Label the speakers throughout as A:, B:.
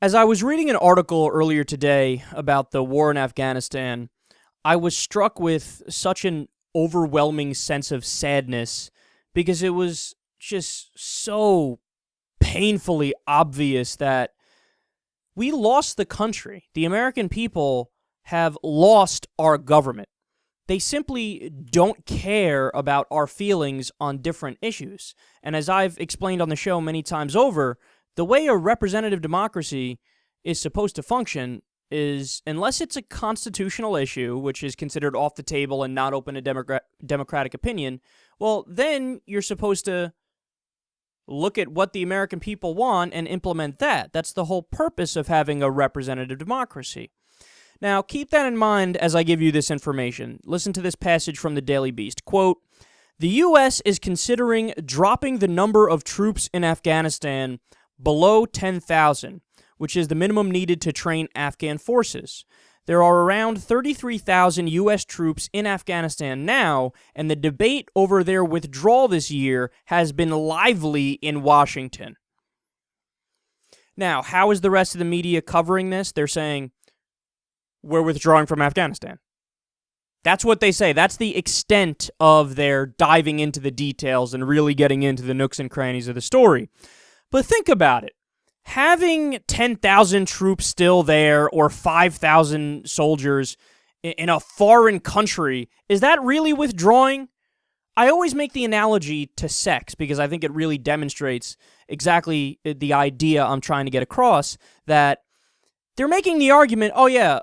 A: As I was reading an article earlier today about the war in Afghanistan, I was struck with such an overwhelming sense of sadness because it was just so painfully obvious that we lost the country. The American people have lost our government. They simply don't care about our feelings on different issues. And as I've explained on the show many times over, the way a representative democracy is supposed to function is, unless it's a constitutional issue, which is considered off the table and not open to democratic opinion, well, then you're supposed to look at what the American people want and implement that. That's the whole purpose of having a representative democracy. Now, keep that in mind as I give you this information. Listen to this passage from the Daily Beast. Quote, "The U.S. is considering dropping the number of troops in Afghanistan below 10,000, which is the minimum needed to train Afghan forces. There are around 33,000 U.S. troops in Afghanistan now, and the debate over their withdrawal this year has been lively in Washington." Now, how is the rest of the media covering this? They're saying, we're withdrawing from Afghanistan. That's what they say. That's the extent of their diving into the details and really getting into the nooks and crannies of the story. But think about it. Having 10,000 troops still there or 5,000 soldiers in a foreign country, is that really withdrawing? I always make the analogy to sex because I think it really demonstrates exactly the idea I'm trying to get across, that they're making the argument, oh yeah,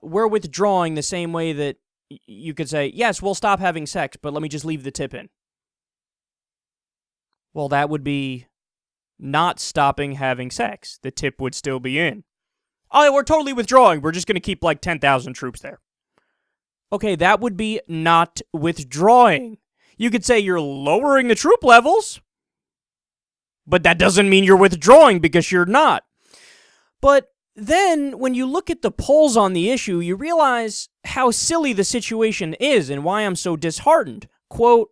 A: we're withdrawing the same way that you could say, yes, we'll stop having sex, but let me just leave the tip in. Well, that would be not stopping having sex. The tip would still be in. Oh, yeah, we're totally withdrawing. We're just going to keep like 10,000 troops there. Okay, that would be not withdrawing. You could say you're lowering the troop levels, but that doesn't mean you're withdrawing because you're not. But then, when you look at the polls on the issue, you realize how silly the situation is and why I'm so disheartened. Quote,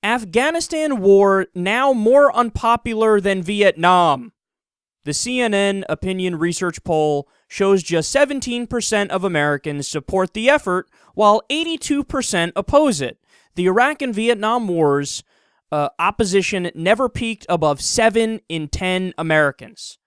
A: "Afghanistan war now more unpopular than Vietnam." The CNN opinion research poll shows just 17% of Americans support the effort, while 82% oppose it. The Iraq and Vietnam wars opposition never peaked above 7 in 10 Americans.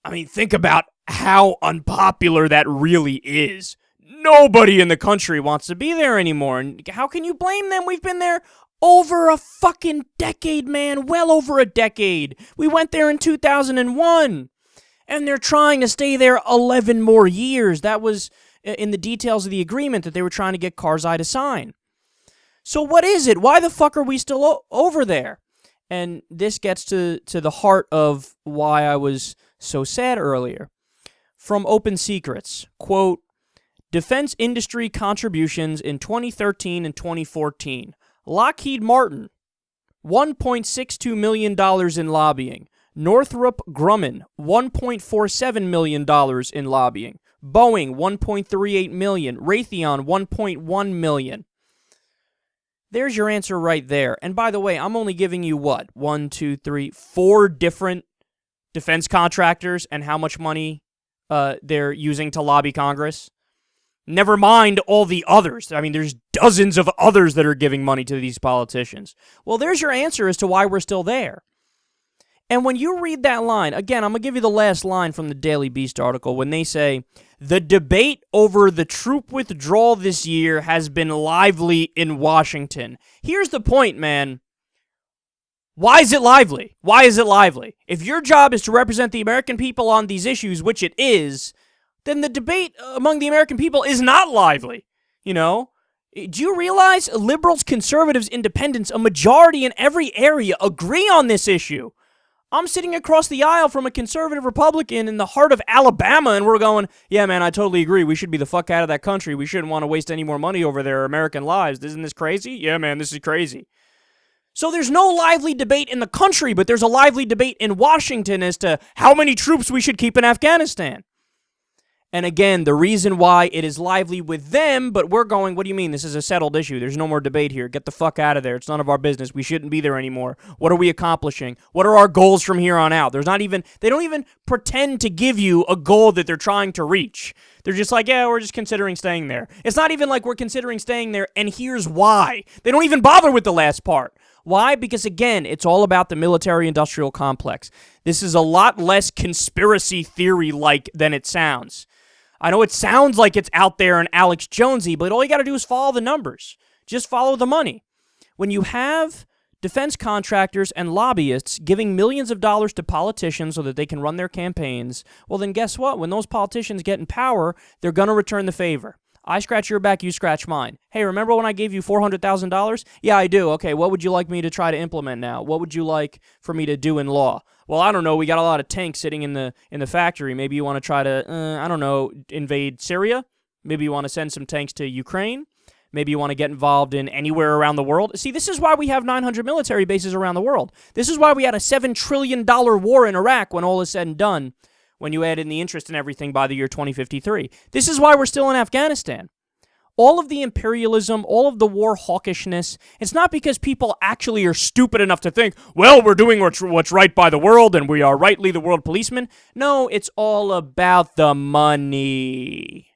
A: I mean, think about how unpopular that really is. Nobody in the country wants to be there anymore. And how can you blame them? We've been there over a fucking decade, man. Well over a decade. We went there in 2001. And they're trying to stay there 11 more years. That was in the details of the agreement that they were trying to get Karzai to sign. So what is it? Why the fuck are we still over there? And this gets to the heart of why I was so sad earlier. From Open Secrets, quote, "Defense industry contributions in 2013 and 2014. Lockheed Martin, $1.62 million in lobbying. Northrop Grumman, $1.47 million in lobbying. Boeing, $1.38 million. Raytheon, $1.1 million. There's your answer right there. And by the way, I'm only giving you what? 1, 2, 3, 4 different defense contractors and how much money they're using to lobby Congress. Never mind all the others. I mean, there's dozens of others that are giving money to these politicians. Well, there's your answer as to why we're still there. And when you read that line, again, I'm going to give you the last line from the Daily Beast article when they say, "The debate over the troop withdrawal this year has been lively in Washington." Here's the point, man. Why is it lively? Why is it lively? If your job is to represent the American people on these issues, which it is, then the debate among the American people is not lively. You know? Do you realize liberals, conservatives, independents, a majority in every area agree on this issue? I'm sitting across the aisle from a conservative Republican in the heart of Alabama, and we're going, yeah, man, I totally agree. We should be the fuck out of that country. We shouldn't want to waste any more money over their American lives. Isn't this crazy? Yeah, man, this is crazy. So there's no lively debate in the country, but there's a lively debate in Washington as to how many troops we should keep in Afghanistan. And again, the reason why it is lively with them, but we're going, what do you mean? This is a settled issue. There's no more debate here. Get the fuck out of there. It's none of our business. We shouldn't be there anymore. What are we accomplishing? What are our goals from here on out? They don't even pretend to give you a goal that they're trying to reach. They're just like, yeah, we're just considering staying there. It's not even like we're considering staying there, and here's why. They don't even bother with the last part. Why? Because, again, it's all about the military-industrial complex. This is a lot less conspiracy theory-like than it sounds. I know it sounds like it's out there and Alex Jonesy, but all you got to do is follow the numbers. Just follow the money. When you have defense contractors and lobbyists giving millions of dollars to politicians so that they can run their campaigns, well, then guess what? When those politicians get in power, they're going to return the favor. I scratch your back, you scratch mine. Hey, remember when I gave you $400,000? Yeah, I do. Okay, what would you like me to try to implement now? What would you like for me to do in law? Well, I don't know. We got a lot of tanks sitting in the factory. Maybe you want to try to, invade Syria? Maybe you want to send some tanks to Ukraine? Maybe you want to get involved in anywhere around the world? See, this is why we have 900 military bases around the world. This is why we had a $7 trillion war in Iraq when all is said and done, when you add in the interest and everything by the year 2053. This is why we're still in Afghanistan. All of the imperialism, all of the war hawkishness, it's not because people actually are stupid enough to think, well, we're doing what's right by the world and we are rightly the world policemen. No, it's all about the money.